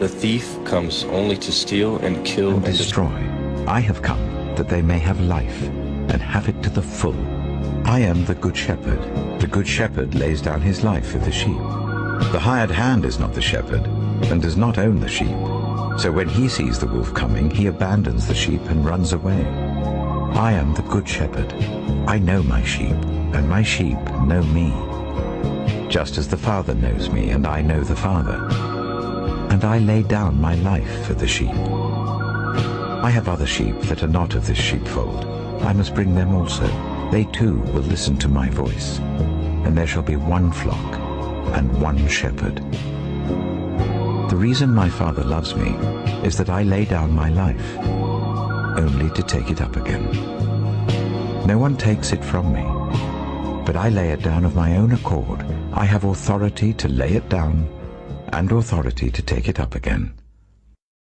The thief comes only to steal and kill and and destroy. I have come that they may have life, and have it to the full. I am the good shepherd. The good shepherd lays down his life for the sheep. The hired hand is not the shepherd, and does not own the sheep. So when he sees the wolf coming, he abandons the sheep and runs away. I am the good shepherd. I know my sheep, and my sheep know me. Just as the Father knows me, and I know the Father. And I lay down my life for the sheep. I have other sheep that are not of this sheepfold. I must bring them also. They too will listen to my voice. And there shall be one flock and one shepherd. The reason my Father loves me is that I lay down my life, only to take it up again. No one takes it from me, but I lay it down of my own accord. I have authority to lay it down and authority to take it up again.